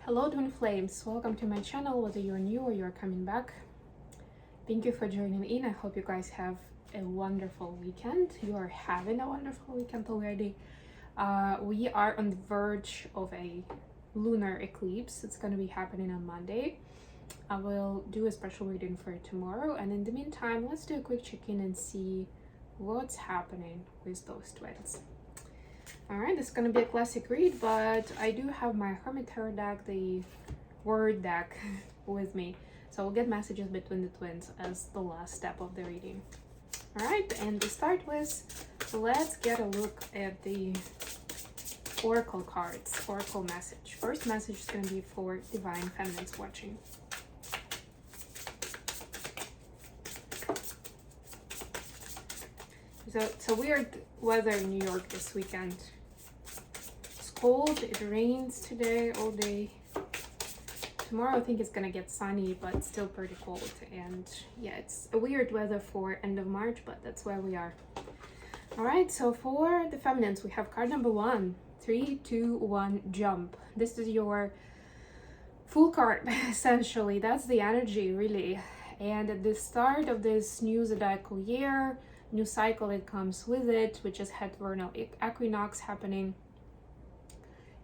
Hello twin flames, welcome to my channel, whether you're new or you're coming back. Thank you for joining in. I hope you guys have a wonderful weekend. You are having a wonderful weekend already. We are on the verge of a lunar eclipse. It's going to be happening on Monday. I will do a special reading for it tomorrow, and in the meantime, let's do a quick check-in and see what's happening with those twins. Alright, this is going to be a classic read, but I do have my Hermit Tarot deck, the word deck, with me. So we'll get messages between the twins as the last step of the reading. Alright, and to start with, let's get a look at the Oracle cards, Oracle message. First message is going to be for Divine Feminines watching. So it's a weird weather in New York this weekend. It's cold, it rains today all day. Tomorrow I think it's gonna get sunny, but still pretty cold. And yeah, it's a weird weather for end of March, but that's where we are. Alright, so for the feminines, we have card number 1. 3, 2, 1, jump. This is your full card, essentially. That's the energy, really. And at the start of this new zodiacal year, new cycle that comes with it, which is head vernal equinox happening,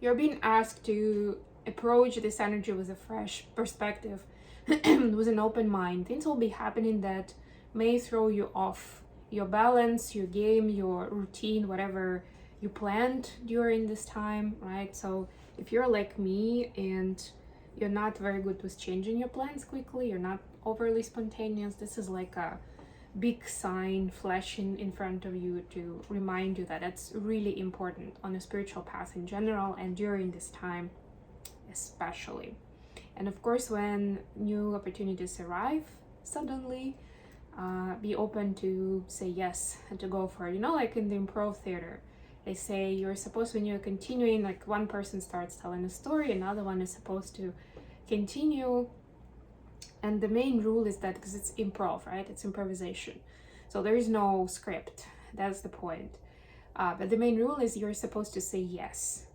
you're being asked to approach this energy with a fresh perspective, with an open mind. Things will be happening that may throw you off your balance, your game, your routine, whatever you planned during this time, right? So if you're like me and you're not very good with changing your plans quickly, you're not overly spontaneous, this is like a big sign flashing in front of you to remind you that that's really important on a spiritual path in general, and during this time especially. And of course, when new opportunities arrive suddenly, be open to say yes and to go for it. You know, like in the improv theater, they say you're supposed, when you're continuing, like one person starts telling a story, another one is supposed to continue. And the main rule is that, because it's improv, right? It's improvisation. So there is no script. That's the point. But the main rule is you're supposed to say yes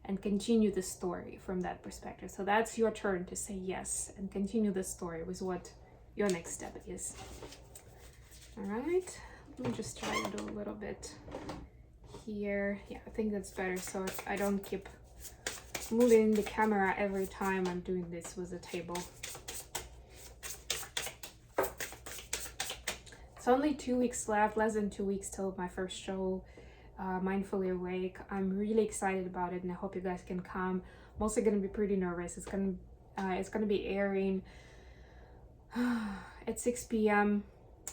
and continue the story from that perspective. So that's your turn to say yes and continue the story with what your next step is. All right. Let me just try to do a little bit here. Yeah, I think that's better, so I don't keep moving the camera every time I'm doing this with the table. It's only 2 weeks left, less than 2 weeks till my first show, Mindfully Awake. I'm really excited about it, and I hope you guys can come. I'm also gonna be pretty nervous. It's gonna be airing at 6 p.m.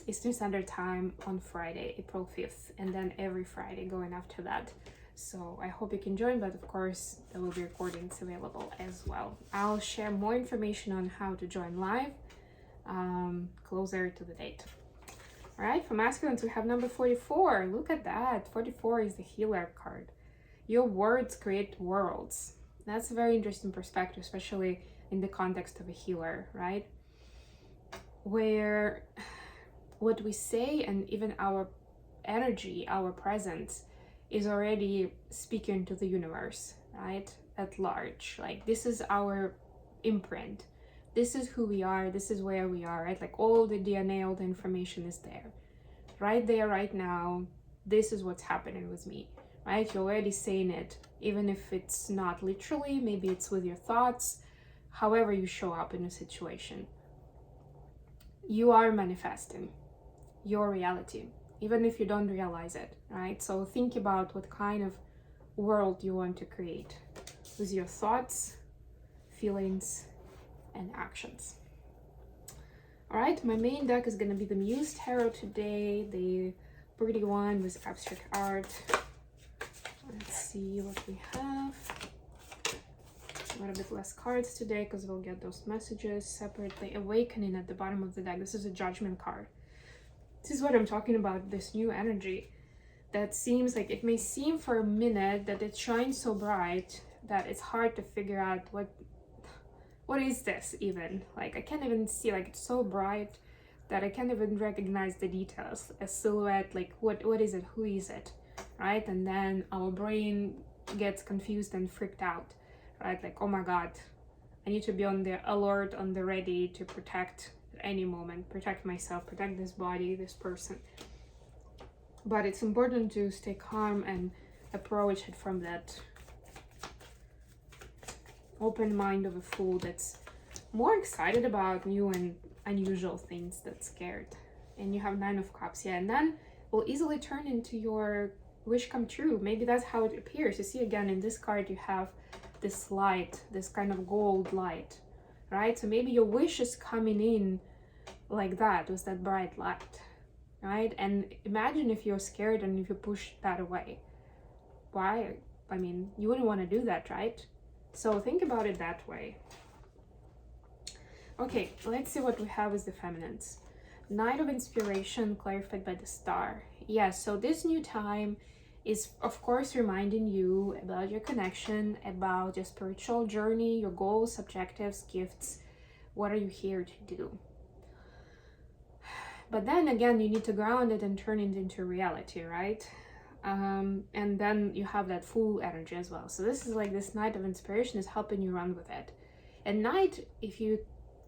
Eastern Standard Time on Friday, April 5th, and then every Friday going after that. So I hope you can join, but of course there will be recordings available as well. I'll share more information on how to join live closer to the date. All right, for masculines, we have number 44. Look at that. 44 is the healer card. Your words create worlds. That's a very interesting perspective, especially in the context of a healer, right? Where what we say and even our energy, our presence, is already speaking to the universe, right? At large. Like, this is our imprint. This is who we are, this is where we are, right? Like, all the DNA, all the information is there. Right there, right now, this is what's happening with me, right? You're already saying it, even if it's not literally, maybe it's with your thoughts, however you show up in a situation. You are manifesting your reality, even if you don't realize it, right? So think about what kind of world you want to create with your thoughts, feelings, and actions. All right, my main deck is going to be the Muse Tarot today, the pretty one with abstract art. Let's see what we have. A little bit less cards today because we'll get those messages separately. Awakening at the bottom of the deck. This is a Judgment card. This is what I'm talking about, this new energy that seems like, it may seem for a minute that it shines so bright that it's hard to figure out what is this even? Like, I can't even see, like, it's so bright that I can't even recognize the details. A silhouette, like, what is it? Who is it? Right? And then our brain gets confused and freaked out, right? Like, oh my God, I need to be on the alert, on the ready to protect at any moment, protect myself, protect this body, this person. But it's important to stay calm and approach it from that open mind of a fool that's more excited about new and unusual things than scared. And you have 9 of Cups, yeah, and then will easily turn into your wish come true. Maybe that's how it appears. You see, again, in this card you have this light, this kind of gold light, right? So maybe your wish is coming in like that, with that bright light, right? And imagine if you're scared and if you push that away. Why? I mean, you wouldn't want to do that, right? So think about it that way. Okay, let's see what we have as the feminines. Knight of Inspiration, clarified by the star. Yeah, so this new time is, of course, reminding you about your connection, about your spiritual journey, your goals, objectives, gifts. What are you here to do? But then again, you need to ground it and turn it into reality, right? And then you have that Fool energy as well. So this is like this Knight of Inspiration is helping you run with it. And Knight, if you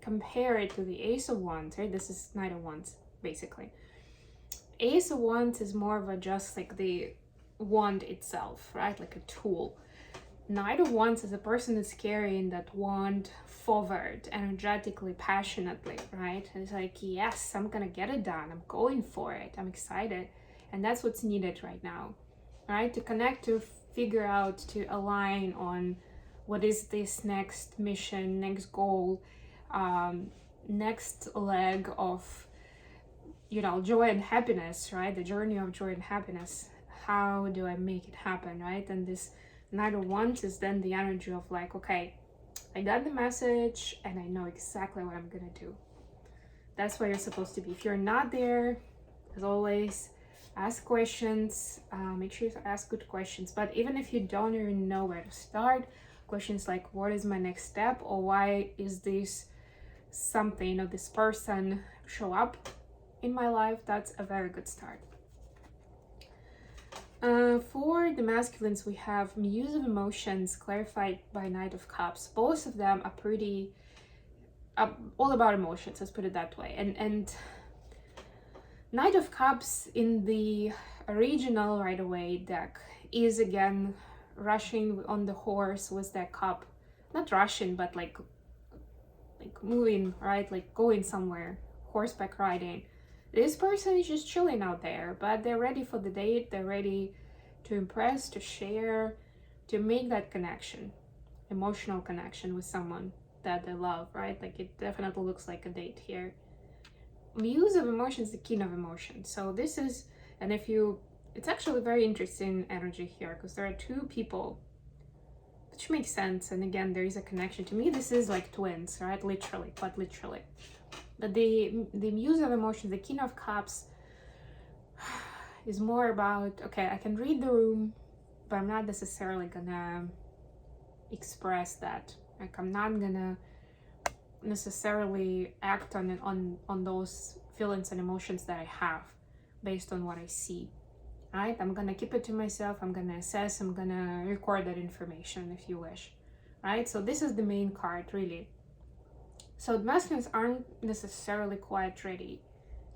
compare it to the Ace of Wands, right? This is Knight of Wands, basically. Ace of Wands is more of a just like the wand itself, right? Like a tool. Knight of Wands is a person that's carrying that wand forward, energetically, passionately, right? And it's like, yes, I'm gonna get it done. I'm going for it. I'm excited. And that's what's needed right now, right? To connect, to figure out, to align on what is this next mission, next goal, next leg of, you know, joy and happiness, right? The journey of joy and happiness. How do I make it happen, right? And this Knight of Wands is then the energy of like, okay, I got the message and I know exactly what I'm gonna do. That's where you're supposed to be. If you're not there, as always, ask questions. Make sure you ask good questions. But even if you don't even know where to start, questions like, what is my next step? Or why is this something or this person show up in my life? That's a very good start. For the masculines, we have Muse of Emotions, clarified by Knight of Cups. Both of them are pretty all about emotions, let's put it that way. And Knight of Cups in the original right away deck is again rushing on the horse with that cup. Not rushing, but like moving, right? Like going somewhere, horseback riding. This person is just chilling out there, but they're ready for the date. They're ready to impress, to share, to make that connection, emotional connection with someone that they love, right? Like it definitely looks like a date here. Muse of Emotions, the King of Emotions. So this is, and if you, it's actually very interesting energy here because there are two people, which makes sense. And again, there is a connection. To me, this is like twins, right? Literally, quite literally. But the Muse of Emotions, the King of Cups, is more about, okay, I can read the room, but I'm not necessarily gonna express that. Like I'm not gonna necessarily act on it, on those feelings and emotions that I have based on what I see, right? I'm gonna keep it to myself. I'm gonna assess. I'm gonna record that information if you wish, right? So this is the main card, really. So the masculines aren't necessarily quite ready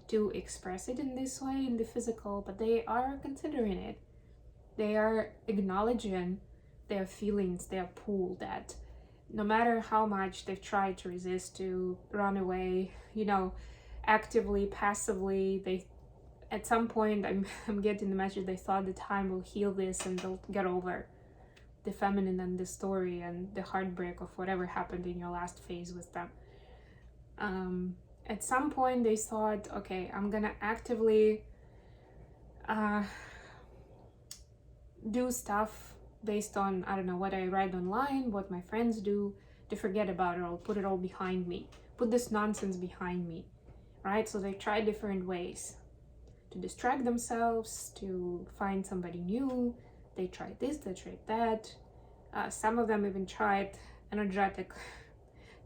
to express it in this way, in the physical, but they are considering it. They are acknowledging their feelings, their pull, that no matter how much they've tried to resist, to run away, you know, actively, passively, they, at some point, I'm getting the message, they thought the time will heal this and they'll get over the feminine and the story and the heartbreak of whatever happened in your last phase with them. At some point they thought, okay, I'm gonna actively do stuff based on, I don't know, what I read online, what my friends do, to forget about it all, put it all behind me, put this nonsense behind me, right? So they try different ways to distract themselves, to find somebody new. They tried this, they tried that. Some of them even tried energetic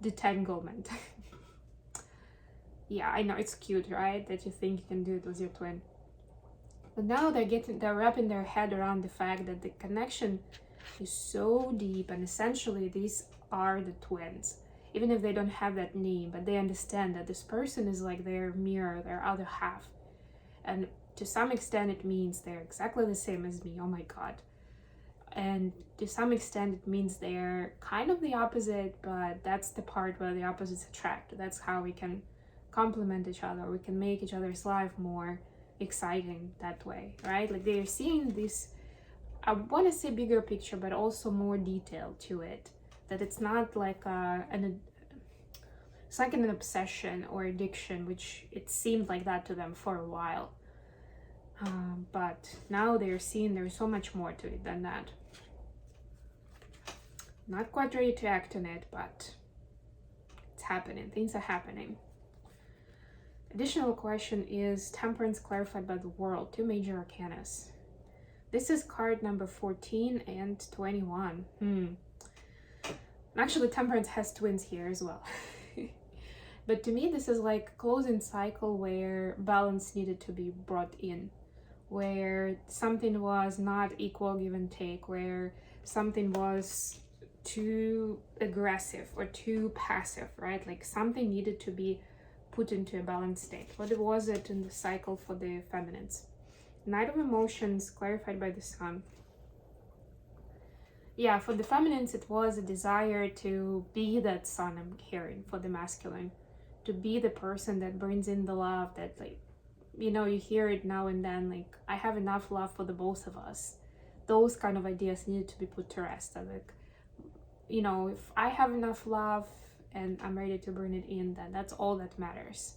detanglement. Yeah, I know, it's cute, right? That you think you can do it with your twin. But now they're wrapping their head around the fact that the connection is so deep, and essentially these are the twins, even if they don't have that name, but they understand that this person is like their mirror, their other half. And to some extent it means they're exactly the same as me. Oh my god. And to some extent it means they're kind of the opposite, but that's the part where the opposites attract. That's how we can complement each other. We can make each other's life more exciting that way, right? Like they're seeing this, I want to say bigger picture, but also more detail to it. That it's not like it's like an obsession or addiction, which it seemed like that to them for a while. But now they're seeing there's so much more to it than that. Not quite ready to act on it, but it's happening. Things are happening. Additional question is temperance clarified by the world. 2 major arcanas. This is card number 14 and 21. Actually, temperance has twins here as well. But to me, this is like a closing cycle where balance needed to be brought in, where something was not equal give and take, where something was too aggressive or too passive, right? Like something needed to be put into a balanced state. What was it in the cycle for the feminines? Knight of Emotions clarified by the Sun. Yeah, for the feminines it was a desire to be that sun I'm hearing. For the masculine, to be the person that brings in the love, that like, you know, you hear it now and then, like, I have enough love for the both of us. Those kind of ideas needed to be put to rest. Like, you know, if I have enough love and I'm ready to bring it in, then that's all that matters,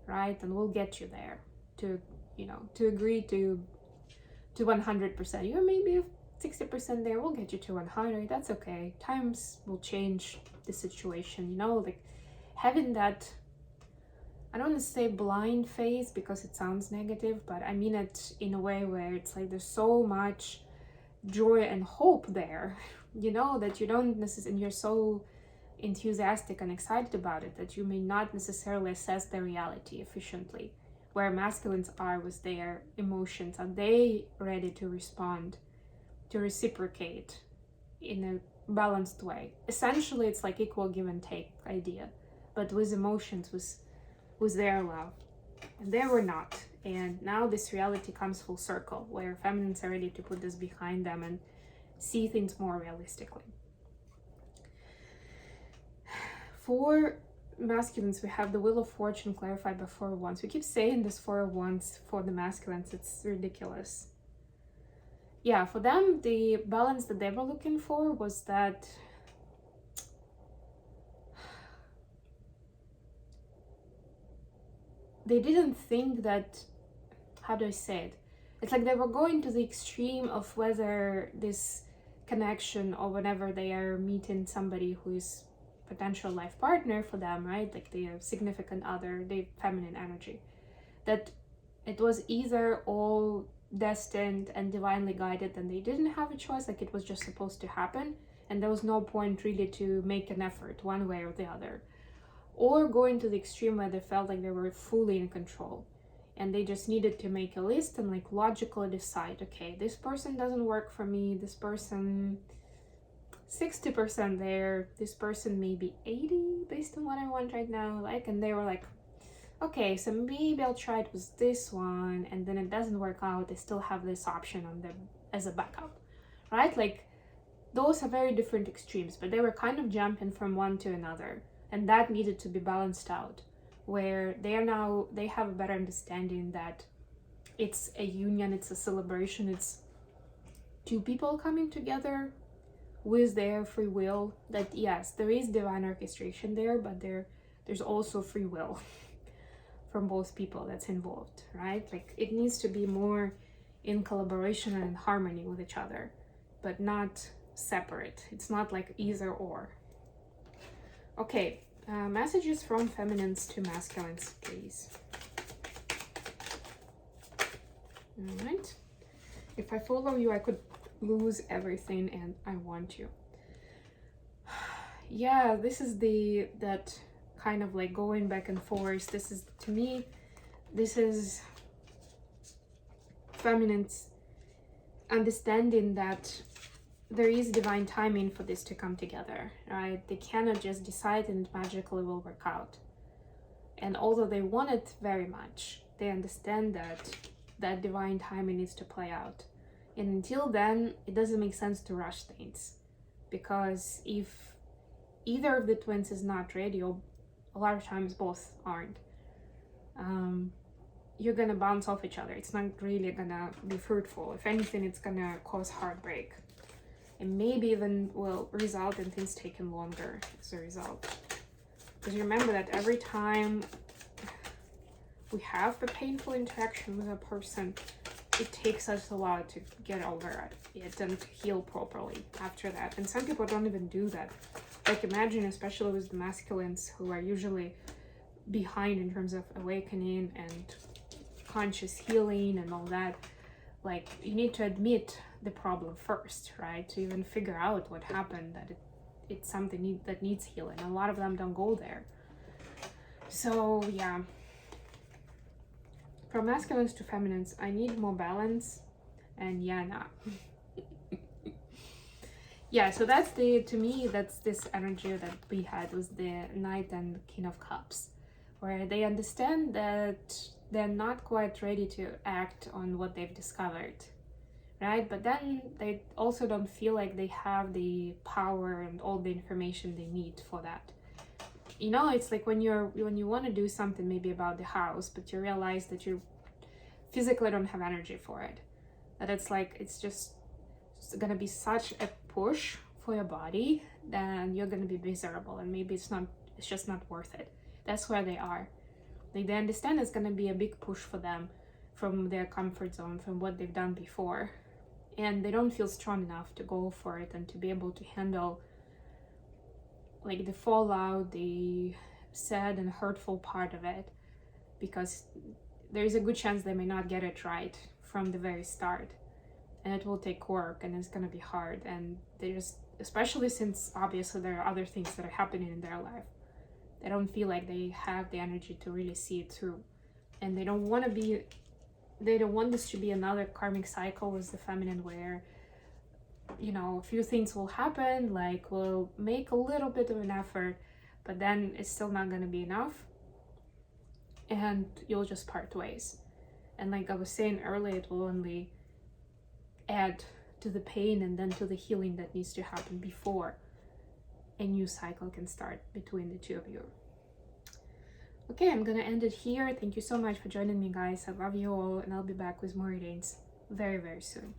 right? And we'll get you there to, you know, to agree to 100%. You're maybe 60% there, we'll get you to 100. That's okay. Times will change the situation, you know, like having that, I don't want to say blind faith because it sounds negative, but I mean it in a way where it's like there's so much joy and hope there, you know, that you don't necessarily, and you're so enthusiastic and excited about it that you may not necessarily assess the reality efficiently. Where masculines are with their emotions, are they ready to respond, to reciprocate in a balanced way? Essentially, it's like equal give and take idea, but with emotions, with their love, and they were not. And now this reality comes full circle, where feminines are ready to put this behind them and see things more realistically. For masculines, we have the Wheel of Fortune clarified by 4 of Wands. We keep saying this 4 of Wands for the masculines, it's ridiculous. Yeah, for them, the balance that they were looking for was that they didn't think that, how do I say it? It's like they were going to the extreme of whether this connection or whenever they are meeting somebody who is potential life partner for them, right? Like their significant other, the feminine energy, that it was either all destined and divinely guided and they didn't have a choice, like it was just supposed to happen and there was no point really to make an effort one way or the other, or going to the extreme where they felt like they were fully in control and they just needed to make a list and like logically decide, okay, this person doesn't work for me, this person 60% there, this person maybe 80 based on what I want right now, like, and they were like, okay, so maybe I'll try it with this one, and then it doesn't work out, they still have this option on them as a backup, right? Like those are very different extremes, but they were kind of jumping from one to another, and that needed to be balanced out, where they have a better understanding that it's a union, it's a celebration, it's 2 people coming together with their free will, that yes, there is divine orchestration there, but there's also free will from both people that's involved, right? Like it needs to be more in collaboration and in harmony with each other, but not separate. It's not like either or. Okay, messages from feminines to masculines, please. All right. If I follow you, I could lose everything, and I want you. Yeah, this is that kind of like going back and forth. This is, to me, this is feminines understanding that there is divine timing for this to come together, right? They cannot just decide and it magically will work out. And although they want it very much, they understand that that divine timing needs to play out. And until then, it doesn't make sense to rush things, because if either of the twins is not ready, or a lot of times both aren't, you're gonna bounce off each other. It's not really gonna be fruitful. If anything, it's gonna cause heartbreak, and maybe even will result in things taking longer as a result. Because remember that every time we have a painful interaction with a person, it takes us a while to get over it and to heal properly after that. And some people don't even do that. Like, imagine, especially with the masculines, who are usually behind in terms of awakening and conscious healing and all that. Like, you need to admit the problem first, right? To even figure out what happened, that it's something that needs healing. A lot of them don't go there. So yeah, from masculines to feminines, I need more balance. And yeah, nah. Yeah, so that's to me, that's this energy that we had was the Knight and King of Cups, where they understand that they're not quite ready to act on what they've discovered, right? But then they also don't feel like they have the power and all the information they need for that. You know, it's like when you want to do something maybe about the house, but you realize that you physically don't have energy for it. That it's like, it's gonna be such a push for your body, then you're gonna be miserable, and maybe it's just not worth it. That's where they are. Like, they understand it's gonna be a big push for them from their comfort zone, from what they've done before, and they don't feel strong enough to go for it and to be able to handle like the fallout, the sad and hurtful part of it, because there is a good chance they may not get it right from the very start, and it will take work and it's gonna be hard. And especially since obviously there are other things that are happening in their life, they don't feel like they have the energy to really see it through, and they don't want this to be another karmic cycle with the feminine, where, you know, a few things will happen, like we'll make a little bit of an effort, but then it's still not going to be enough, and you'll just part ways. And like I was saying earlier, it will only add to the pain and then to the healing that needs to happen before a new cycle can start between the two of you. Okay, I'm gonna end it here. Thank you so much for joining me, guys. I love you all, and I'll be back with more readings very, very soon.